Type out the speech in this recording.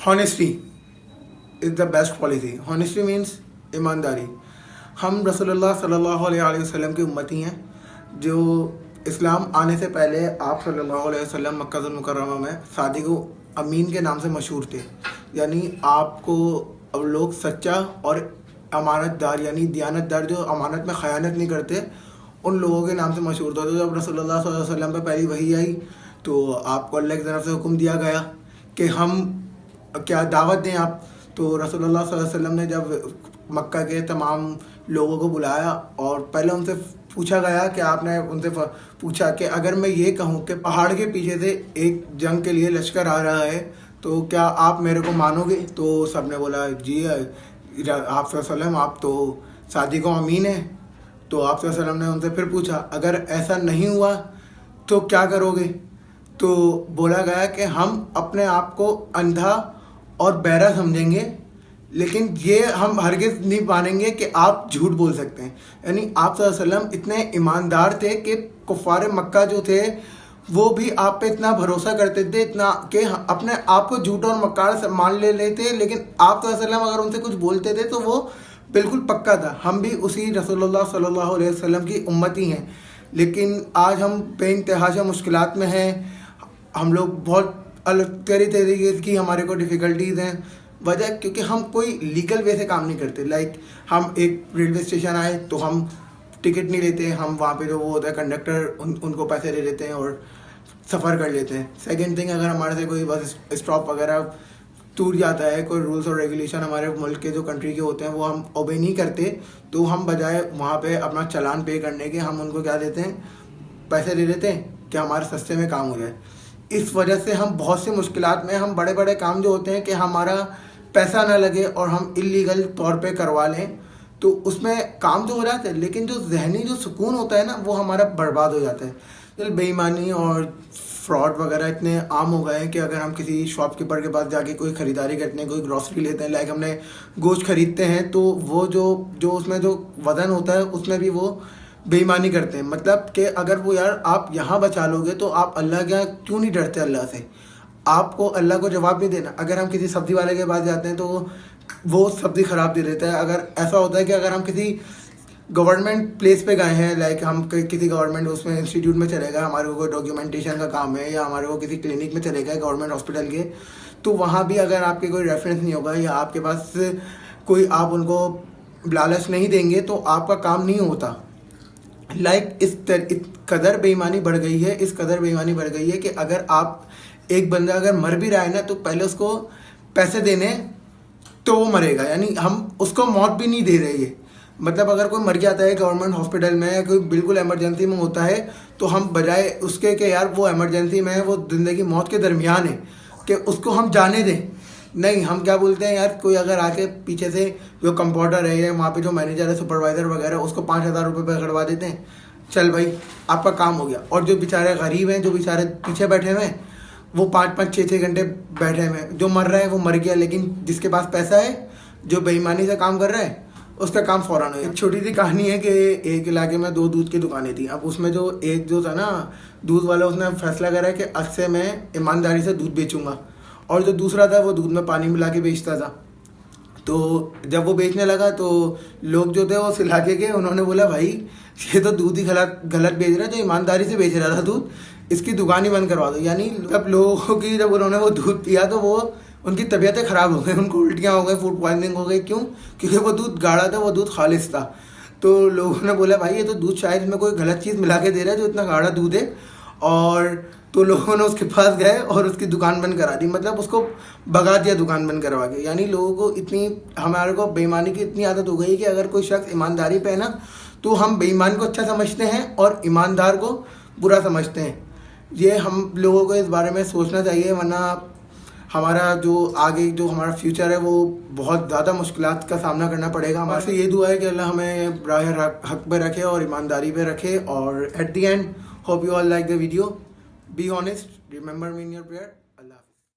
Honesty is the best policy. Honesty means ईमानदारी. हम रसूलुल्लाह सल्लल्लाहु अलैहि वसल्लम की उम्मती हैं. जो इस्लाम आने से पहले आप सल्लल्लाहु अलैहि वसल्लम मक्का मुकर्रमा में सादिक अमीन के नाम से मशहूर थे. यानी आपको अब लोग सच्चा और अमानतदार यानी दियानतदार, जो अमानत में ख़यानत नहीं करते, उन लोगों के नाम से मशहूर था. तो जब रसूलुल्लाह सल्लल्लाहु अलैहि वसल्लम पे पहली वही आई तो आपको अल्लाह की तरफ से हुक्म दिया गया कि हम क्या दावत दें आप. तो रसूलुल्लाह सल्लल्लाहु अलैहि वसल्लम ने जब मक्का के तमाम लोगों को बुलाया और पहले उनसे पूछा गया कि आपने उनसे पूछा कि अगर मैं ये कहूँ कि पहाड़ के पीछे से एक जंग के लिए लश्कर आ रहा है तो क्या आप मेरे को मानोगे. तो सब ने बोला जी आप वसल्लम आप तो सादिक अमीन हैं. तो आप वसल्लम ने उनसे फिर पूछा अगर ऐसा नहीं हुआ तो क्या करोगे. तो बोला गया कि हम अपने आप को अंधा और बहरा समझेंगे, लेकिन ये हम हरगिज़ नहीं मानेंगे कि आप झूठ बोल सकते हैं. यानी आप सल्लल्लाहु अलैहि वसल्लम इतने ईमानदार थे कि कुफ़ार मक्का जो थे वो भी आप पे इतना भरोसा करते थे, इतना कि अपने आप को झूठ और मक्कार मान लेते, लेकिन आप सल्लल्लाहु अलैहि वसल्लम अगर उनसे कुछ बोलते थे तो वो बिल्कुल पक्का था. हम भी उसी रसूलुल्लाह सल्लल्लाहु अलैहि वसल्लम की उम्मती हैं, लेकिन आज हम बेइंतहा मुश्किलात में हैं. हम लोग बहुत अलग तरीके की हमारे को डिफ़िकल्टीज़ हैं. वजह क्योंकि हम कोई लीगल वे से काम नहीं करते. लाइक हम एक रेलवे स्टेशन आए तो हम टिकट नहीं लेते, हम वहाँ पे जो वो होता है कंडक्टर उनको पैसे दे देते हैं और सफ़र कर लेते हैं. सेकंड थिंग, अगर हमारे से कोई बस स्टॉप वगैरह टूट जाता है, कोई रूल्स और रेगुलेशन हमारे मुल्क के जो कंट्री के होते हैं वो हम ओबे नहीं करते, तो हम बजाय वहाँ पे अपना चालान पे करने के हम उनको क्या देते हैं, पैसे दे देते हैं कि हमारे सस्ते में काम हो जाए. इस वजह से हम बहुत सी मुश्किलात में, हम बड़े बड़े काम जो होते हैं कि हमारा पैसा ना लगे और हम इलीगल तौर पे करवा लें तो उसमें काम तो हो जाता है, लेकिन जो जहनी जो सुकून होता है ना वो हमारा बर्बाद हो जाता है. तो बेईमानी और फ्रॉड वगैरह इतने आम हो गए हैं कि अगर हम किसी शॉपकीपर के पास जाके कोई ख़रीदारी करते हैं, कोई ग्रॉसरी लेते हैं, लाइक हमने गोश्त ख़रीदते हैं तो वो जो उसमें जो वज़न होता है उसमें भी वो बेईमानी करते हैं. मतलब कि अगर वो यार आप यहाँ बचा लोगे तो आप अल्लाह के यहाँ क्यों नहीं डरते. अल्लाह से आपको अल्लाह को जवाब नहीं देना. अगर हम किसी सब्ज़ी वाले के पास जाते हैं तो वो सब्ज़ी ख़राब दे देता है. अगर ऐसा होता है कि अगर हम किसी गवर्नमेंट प्लेस पे गए हैं, लाइक हम किसी गवर्नमेंट उसमें इंस्टीट्यूट में चले गए, हमारे को कोई डॉक्यूमेंटेशन का काम है, या हमारे को किसी क्लिनिक में चले गए गवर्नमेंट हॉस्पिटल के, तो वहाँ भी अगर आपके कोई रेफरेंस नहीं होगा या आपके पास कोई आप उनको लालच नहीं देंगे तो आपका काम नहीं होता. लाइक इस कदर बेईमानी बढ़ गई है, इस कदर बेईमानी बढ़ गई है कि अगर आप एक बंदा अगर मर भी रहा है ना तो पहले उसको पैसे देने तो वो मरेगा. यानी हम उसको मौत भी नहीं दे रहे हैं. मतलब अगर कोई मर जाता है गवर्नमेंट हॉस्पिटल में या कोई बिल्कुल इमरजेंसी में होता है तो हम बजाय उसके कि यार वो इमरजेंसी में है, वो ज़िंदगी मौत के दरमियान है, कि उसको हम जाने दें. नहीं, हम क्या बोलते हैं यार, कोई अगर आके पीछे से जो कंपाउंडर है या वहाँ पे जो मैनेजर है, सुपरवाइज़र वगैरह, उसको 5,000 रुपये पकड़वा देते हैं, चल भाई आपका काम हो गया. और जो बेचारे गरीब हैं, जो बेचारे पीछे बैठे हुए हैं, वो 5-5, 6-6 घंटे बैठे हुए हैं. जो मर रहा है वो मर गया, लेकिन जिसके पास पैसा है, जो बेईमानी से काम कर रहा है, उसका काम फ़ौरन हो. एक छोटी सी कहानी है कि एक इलाके में 2 दूध की दुकानें थी. अब उसमें जो एक जो था ना दूध वाला, उसने फैसला करा कि आज से मैं ईमानदारी से दूध बेचूंगा, और जो दूसरा था वो दूध में पानी मिला के बेचता था. तो जब वो बेचने लगा तो लोग जो थे वो इस इलाके के, उन्होंने बोला भाई ये तो दूध ही गलत बेच रहा है, जो ईमानदारी से बेच रहा था दूध, इसकी दुकान ही बंद करवा दो. यानी अब लोगों की जब उन्होंने वो दूध पिया तो वो उनकी तबीयतें ख़राब हो गई, उनको उल्टियाँ हो गई, फूड पॉइजनिंग हो गई. क्यों? क्योंकि वो दूध गाढ़ा था, वो दूध खालिश था. तो लोगों ने बोला भाई ये तो दूध शायद इसमें कोई गलत चीज़ मिला के दे रहा है जो इतना गाढ़ा दूध है. और तो लोगों ने उसके पास गए और उसकी दुकान बंद करा दी, मतलब उसको भगा दिया दुकान बंद करवा के. यानी लोगों को इतनी, हमारे को बेईमानी की इतनी आदत हो गई कि अगर कोई शख्स ईमानदारी पे है ना तो हम बेईमान को अच्छा समझते हैं और ईमानदार को बुरा समझते हैं. ये हम लोगों को इस बारे में सोचना चाहिए, वरना हमारा जो आगे जो हमारा फ्यूचर है वो बहुत ज़्यादा मुश्किलात का सामना करना पड़ेगा। हमारे से ये दुआ है कि अल्लाह हमें राह हक पे रखे और ईमानदारी पे रखे। और at the end hope you all like the video, be honest, remember me in your prayer.